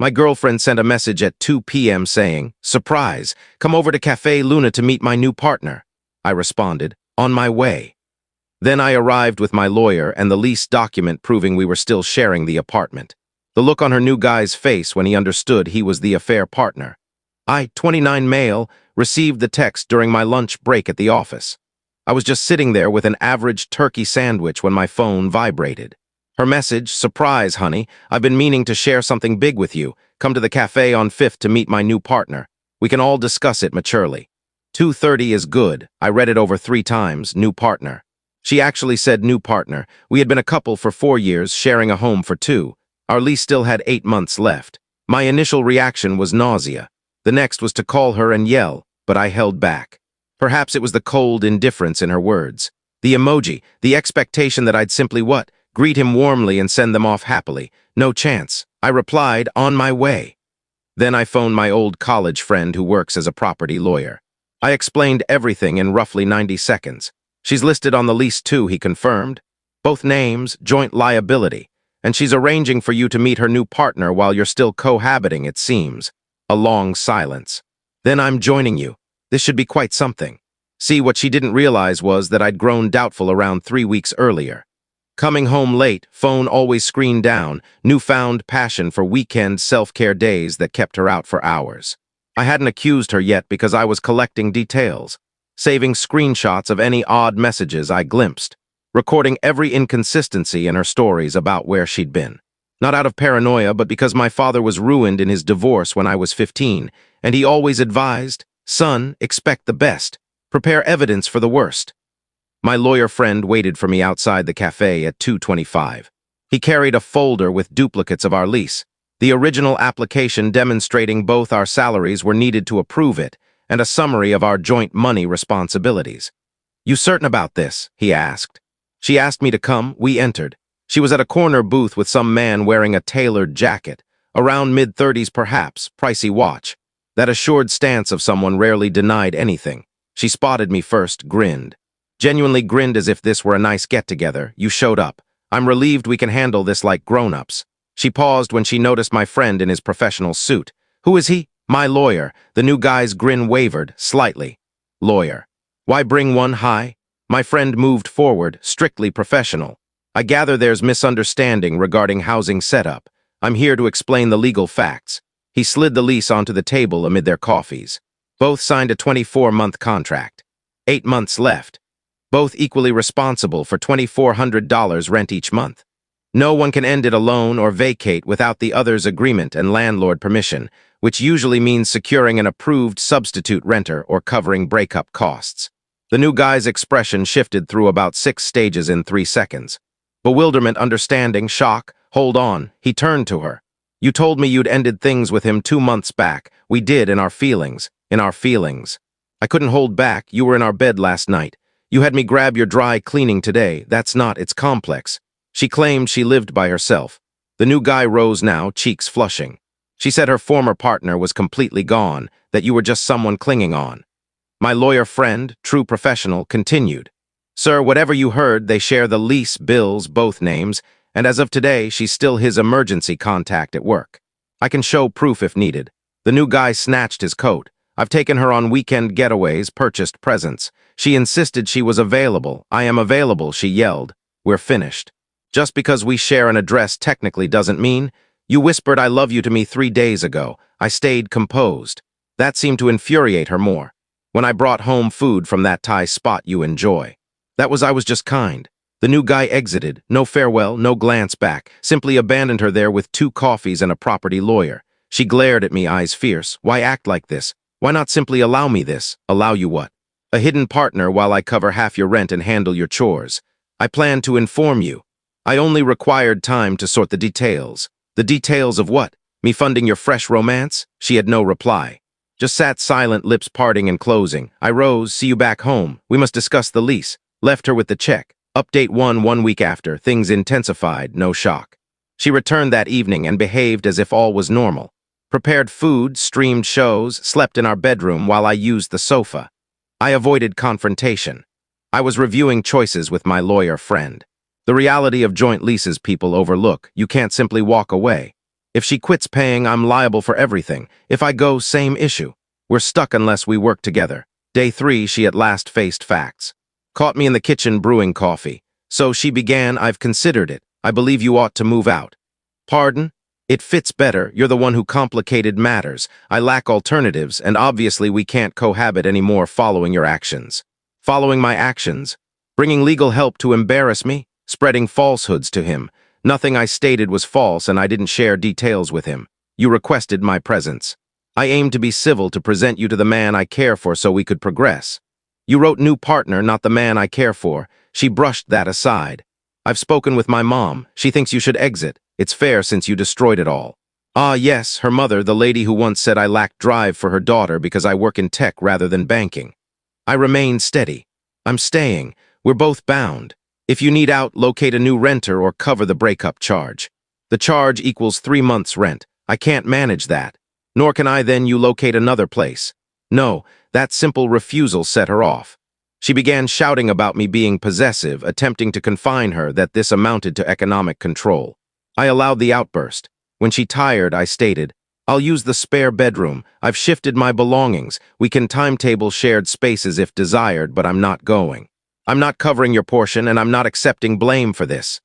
My girlfriend sent a message at 2 p.m. saying, "Surprise, come over to Cafe Luna to meet my new partner." I responded, "On my way." Then I arrived with my lawyer and the lease document proving we were still sharing the apartment. The look on her new guy's face when he understood he was the affair partner. I, 29 male, received the text during my lunch break at the office. I was just sitting there with an average turkey sandwich when my phone vibrated. Her message, "Surprise, honey, I've been meaning to share something big with you. Come to the cafe on 5th to meet my new partner. We can all discuss it maturely." 2:30 is good. I read it over 3 times, new partner. She actually said new partner. We had been a couple for 4 years, sharing a home for 2. Our lease still had 8 months left. My initial reaction was nausea. The next was to call her and yell, but I held back. Perhaps it was the cold indifference in her words. The emoji, the expectation that I'd simply greet him warmly and send them off happily. No chance. I replied, "On my way." Then I phoned my old college friend who works as a property lawyer. I explained everything in roughly 90 seconds. "She's listed on the lease too," he confirmed. "Both names, joint liability. And she's arranging for you to meet her new partner while you're still cohabiting, it seems." A long silence. "Then I'm joining you. This should be quite something." See, what she didn't realize was that I'd grown doubtful around 3 weeks earlier. Coming home late, phone always screened down, newfound passion for weekend self-care days that kept her out for hours. I hadn't accused her yet because I was collecting details, saving screenshots of any odd messages I glimpsed, recording every inconsistency in her stories about where she'd been. Not out of paranoia, but because my father was ruined in his divorce when I was 15, and he always advised, "Son, expect the best. Prepare evidence for the worst." My lawyer friend waited for me outside the cafe at 2:25. He carried a folder with duplicates of our lease, the original application demonstrating both our salaries were needed to approve it, and a summary of our joint money responsibilities. "You certain about this?" he asked. She asked me to come. We entered. She was at a corner booth with some man wearing a tailored jacket, around mid-30s perhaps, pricey watch. That assured stance of someone rarely denied anything. She spotted me first, grinned. Genuinely grinned as if this were a nice get-together. "You showed up. I'm relieved we can handle this like grown-ups." She paused when she noticed my friend in his professional suit. "Who is he?" "My lawyer." The new guy's grin wavered, slightly. "Lawyer. Why bring one high?" My friend moved forward, strictly professional. "I gather there's misunderstanding regarding housing setup. I'm here to explain the legal facts." He slid the lease onto the table amid their coffees. Both signed a 24-month contract. 8 months left. Both equally responsible for $2,400 rent each month. No one can end it alone or vacate without the other's agreement and landlord permission, which usually means securing an approved substitute renter or covering breakup costs. The new guy's expression shifted through about 6 stages in 3 seconds. Bewilderment, understanding, shock. "Hold on." He turned to her. "You told me you'd ended things with him 2 months back. We did, in our feelings. In our feelings. I couldn't hold back. You were in our bed last night. You had me grab your dry cleaning today. That's not, it's complex." She claimed she lived by herself. The new guy rose now, cheeks flushing. She said her former partner was completely gone, that you were just someone clinging on. My lawyer friend, true professional, continued. "Sir, whatever you heard, they share the lease, bills, both names, and as of today, she's still his emergency contact at work. I can show proof if needed." The new guy snatched his coat. "I've taken her on weekend getaways, purchased presents. She insisted she was available. I am available," she yelled. "We're finished. Just because we share an address technically doesn't mean. You whispered 'I love you' to me 3 days ago. I stayed composed." That seemed to infuriate her more. "When I brought home food from that Thai spot you enjoy. I was just kind." The new guy exited. No farewell, no glance back. Simply abandoned her there with 2 coffees and a property lawyer. She glared at me, eyes fierce. "Why act like this? Why not simply allow me this?" "Allow you what?" "A hidden partner while I cover half your rent and handle your chores. I plan to inform you. I only required time to sort the details." "The details of what? Me funding your fresh romance?" She had no reply. Just sat silent, lips parting and closing. I rose. "See you back home. We must discuss the lease." Left her with the check. Update 1 week after. Things intensified. No shock. She returned that evening and behaved as if all was normal. Prepared food, streamed shows, slept in our bedroom while I used the sofa. I avoided confrontation. I was reviewing choices with my lawyer friend. The reality of joint leases people overlook. You can't simply walk away. If she quits paying, I'm liable for everything. If I go, same issue. We're stuck unless we work together. Day 3, she at last faced facts. Caught me in the kitchen brewing coffee. So she began, I've considered it. I believe you ought to move out. Pardon? It fits better. You're the one who complicated matters. I lack alternatives, and obviously we can't cohabit anymore following your actions. Following my actions? Bringing legal help to embarrass me? Spreading falsehoods to him? Nothing I stated was false, and I didn't share details with him. You requested my presence. I aimed to be civil to present you to the man I care for so we could progress. You wrote new partner, not the man I care for. She brushed that aside. I've spoken with my mom. She thinks you should exit. It's fair since you destroyed it all. Ah, yes, her mother, the lady who once said I lacked drive for her daughter because I work in tech rather than banking. I remain steady. I'm staying. We're both bound. If you need out, locate a new renter or cover the breakup charge. The charge equals 3 months' rent. I can't manage that. Nor can I then you locate another place. No, that simple refusal set her off. She began shouting about me being possessive, attempting to confine her that this amounted to economic control. I allowed the outburst. When she tired, I stated, I'll use the spare bedroom. I've shifted my belongings. We can timetable shared spaces if desired, but I'm not going. I'm not covering your portion, and I'm not accepting blame for this.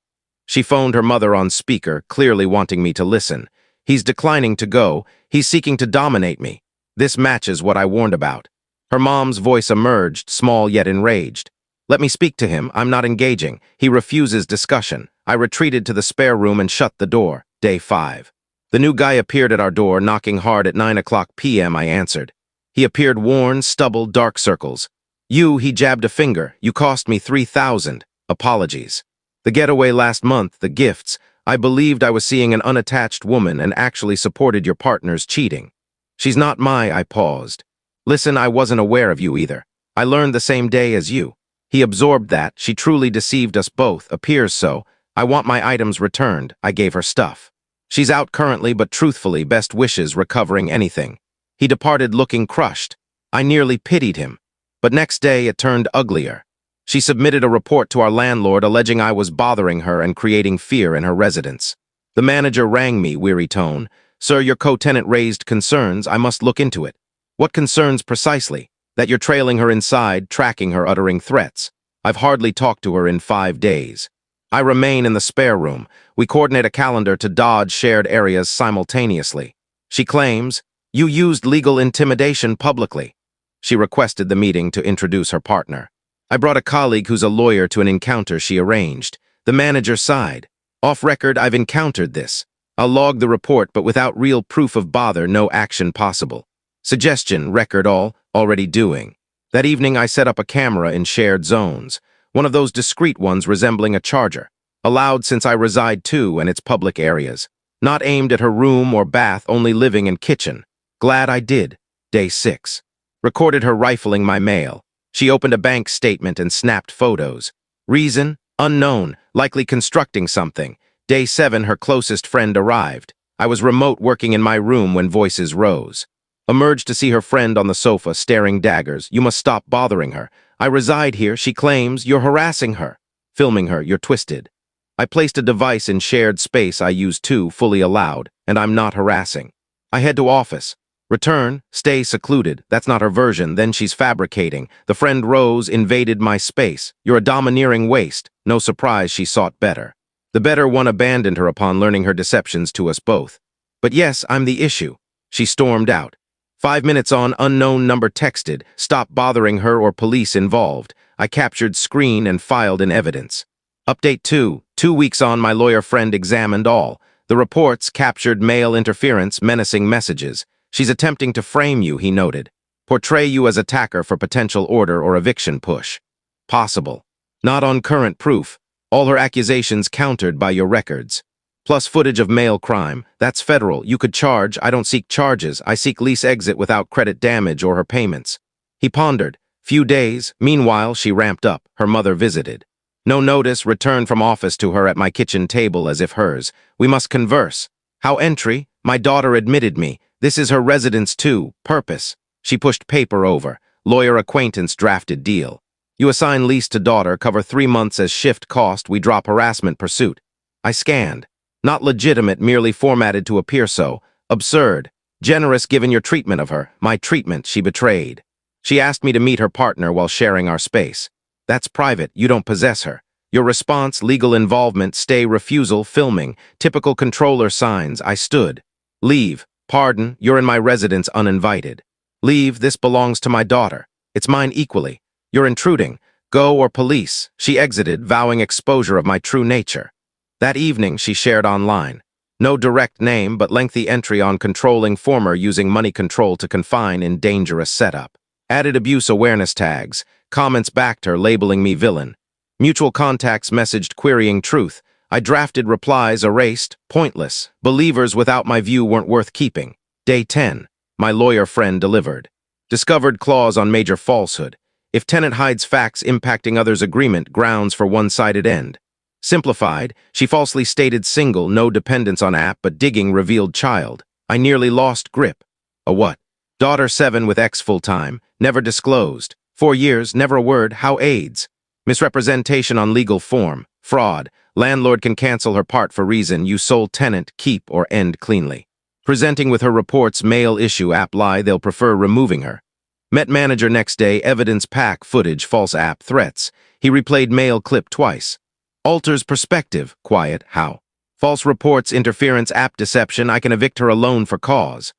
She phoned her mother on speaker, clearly wanting me to listen. He's declining to go. He's seeking to dominate me. This matches what I warned about. Her mom's voice emerged, small yet enraged. Let me speak to him. I'm not engaging. He refuses discussion. I retreated to the spare room and shut the door. Day 5. The new guy appeared at our door, knocking hard at 9:00 p.m. I answered. He appeared worn, stubbled, dark circles. He jabbed a finger. You cost me $3,000. Apologies. The getaway last month, the gifts. I believed I was seeing an unattached woman and actually supported your partner's cheating. She's not I paused. Listen, I wasn't aware of you either. I learned the same day as you. He absorbed that. She truly deceived us both, appears so. I want my items returned. I gave her stuff. She's out currently, but truthfully, best wishes recovering anything. He departed looking crushed. I nearly pitied him. But next day it turned uglier. She submitted a report to our landlord alleging I was bothering her and creating fear in her residence. The manager rang me, weary tone. Sir, your co-tenant raised concerns. I must look into it. What concerns precisely? That you're trailing her inside, tracking her, uttering threats. I've hardly talked to her in 5 days. I remain in the spare room. We coordinate a calendar to dodge shared areas simultaneously. She claims, you used legal intimidation publicly. She requested the meeting to introduce her partner. I brought a colleague who's a lawyer to an encounter she arranged. The manager sighed. Off record, I've encountered this. I'll log the report, but without real proof of bother, no action possible. Suggestion, record all, already doing. That evening, I set up a camera in shared zones, one of those discrete ones resembling a charger, allowed since I reside too and it's public areas. Not aimed at her room or bath, only living and kitchen. Glad I did. Day 6. Recorded her rifling my mail. She opened a bank statement and snapped photos. Reason? Unknown, likely constructing something. Day 7, her closest friend arrived. I was remote working in my room when voices rose. Emerged to see her friend on the sofa, staring daggers. You must stop bothering her. I reside here, she claims. You're harassing her. Filming her, you're twisted. I placed a device in shared space I use too, fully allowed, and I'm not harassing. I head to office. Return, stay secluded. That's not her version, then she's fabricating. The friend rose, invaded my space. You're a domineering waste. No surprise she sought better. The better one abandoned her upon learning her deceptions to us both. But yes, I'm the issue. She stormed out. 5 minutes on, unknown number texted. Stop bothering her or police involved. I captured screen and filed in evidence. Update 2. 2 weeks on, my lawyer friend examined all. The reports captured mail interference, menacing messages. She's attempting to frame you, he noted. Portray you as attacker for potential order or eviction push. Possible. Not on current proof. All her accusations countered by your records. Plus footage of mail crime. That's federal. You could charge. I don't seek charges. I seek lease exit without credit damage or her payments. He pondered. Few days. Meanwhile, she ramped up. Her mother visited. No notice, returned from office to her at my kitchen table as if hers. We must converse. How entry? My daughter admitted me. This is her residence too. Purpose. She pushed paper over. Lawyer acquaintance drafted deal. You assign lease to daughter, cover 3 months as shift cost, we drop harassment pursuit. I scanned. Not legitimate, merely formatted to appear so. Absurd. Generous given your treatment of her. My treatment she betrayed. She asked me to meet her partner while sharing our space. That's private, you don't possess her. Your response, legal involvement, stay, refusal, filming, typical controller signs. I stood. Leave. Pardon, you're in my residence uninvited. Leave, this belongs to my daughter. It's mine equally. You're intruding. Go or police. She exited, vowing exposure of my true nature. That evening she shared online. No direct name, but lengthy entry on controlling former using money control to confine in dangerous setup. Added abuse awareness tags. Comments backed her, labeling me villain. Mutual contacts messaged querying truth. I drafted replies erased, pointless. Believers without my view weren't worth keeping. Day 10. My lawyer friend delivered. Discovered clause on major falsehood. If tenant hides facts impacting others' agreement, grounds for one-sided end. Simplified, she falsely stated single, no dependence on app, but digging revealed child. I nearly lost grip. A what? Daughter 7 with ex full-time, never disclosed. 4 years, never a word, how AIDS? Misrepresentation on legal form. Fraud. Landlord can cancel her part for reason you sole tenant, keep or end cleanly. Presenting with her reports mail issue app lie, they'll prefer removing her. Met manager next day, evidence pack, footage, false app, threats. He replayed mail clip twice. Alters perspective, quiet, how? False reports, interference, app deception, I can evict her alone for cause.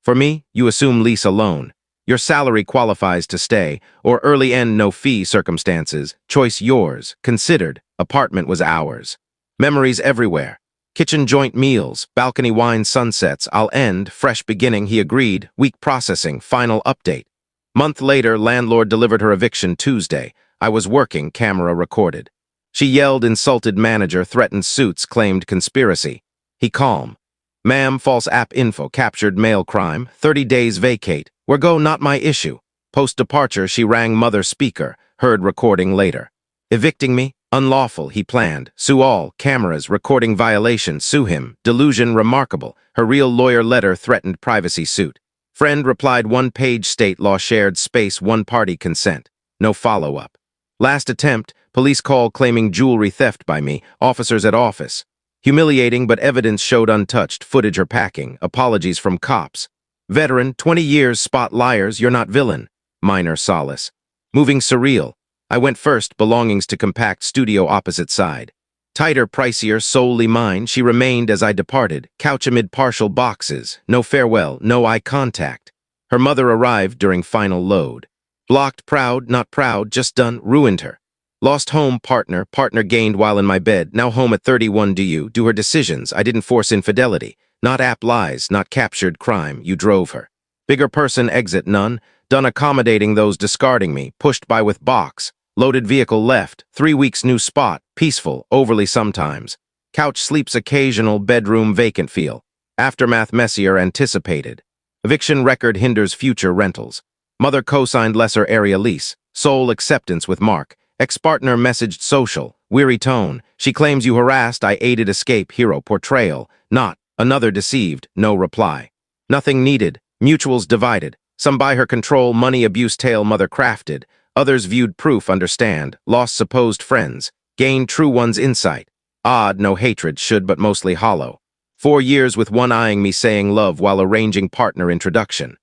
For me, you assume lease alone. Your salary qualifies to stay, or early end no fee circumstances, choice yours, considered, apartment was ours. Memories everywhere. Kitchen joint meals, balcony wine sunsets, I'll end, fresh beginning, he agreed, week processing, final update. Month later, landlord delivered her eviction Tuesday. I was working, camera recorded. She yelled, insulted manager, threatened suits, claimed conspiracy. He calm. Ma'am, false app info, captured mail crime, 30 days vacate. Where go, not my issue. Post-departure, she rang mother speaker, heard recording later. Evicting me? Unlawful, he planned. Sue all, cameras, recording violation, sue him. Delusion remarkable. Her real lawyer letter threatened privacy suit. Friend replied 1-page state law shared space 1-party consent. No follow-up. Last attempt, police call claiming jewelry theft by me, officers at office. Humiliating, but evidence showed untouched, footage her packing, apologies from cops. Veteran, 20 years, spot liars, you're not villain. Minor solace. Moving surreal. I went first, belongings to compact studio opposite side. Tighter, pricier, solely mine, she remained as I departed, couch amid partial boxes, no farewell, no eye contact. Her mother arrived during final load. Blocked, proud, not proud, just done, ruined her. Lost home, partner gained while in my bed, now home at 31 do her decisions, I didn't force infidelity. Not app lies, not captured crime, you drove her. Bigger person, exit none, done accommodating those discarding me, pushed by with box. Loaded vehicle left, 3 weeks new spot, peaceful, overly sometimes. Couch sleeps occasional, bedroom vacant feel. Aftermath messier anticipated. Eviction record hinders future rentals. Mother co-signed lesser area lease. Sole acceptance with Mark. Ex-partner messaged social. Weary tone. She claims you harassed, I aided escape, hero portrayal. Not. Another deceived. No reply. Nothing needed. Mutuals divided. Some by her control, money abuse tale mother crafted. Others viewed proof, understand. Lost supposed friends. Gained true one's insight. Odd, no hatred, should but mostly hollow. 4 years with one eyeing me saying love while arranging partner introduction.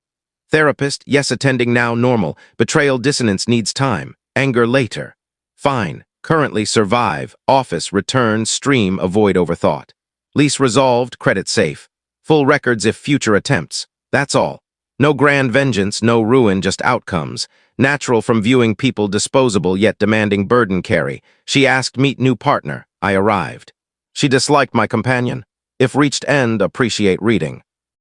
Therapist, yes attending now normal. Betrayal dissonance needs time. Anger later. Fine. Currently survive. Office, return, stream, avoid overthought. Lease resolved, credit safe. Full records if future attempts. That's all. No grand vengeance, no ruin, just outcomes. Natural from viewing people disposable yet demanding burden carry. She asked meet new partner. I arrived. She disliked my companion. If reached end, appreciate reading.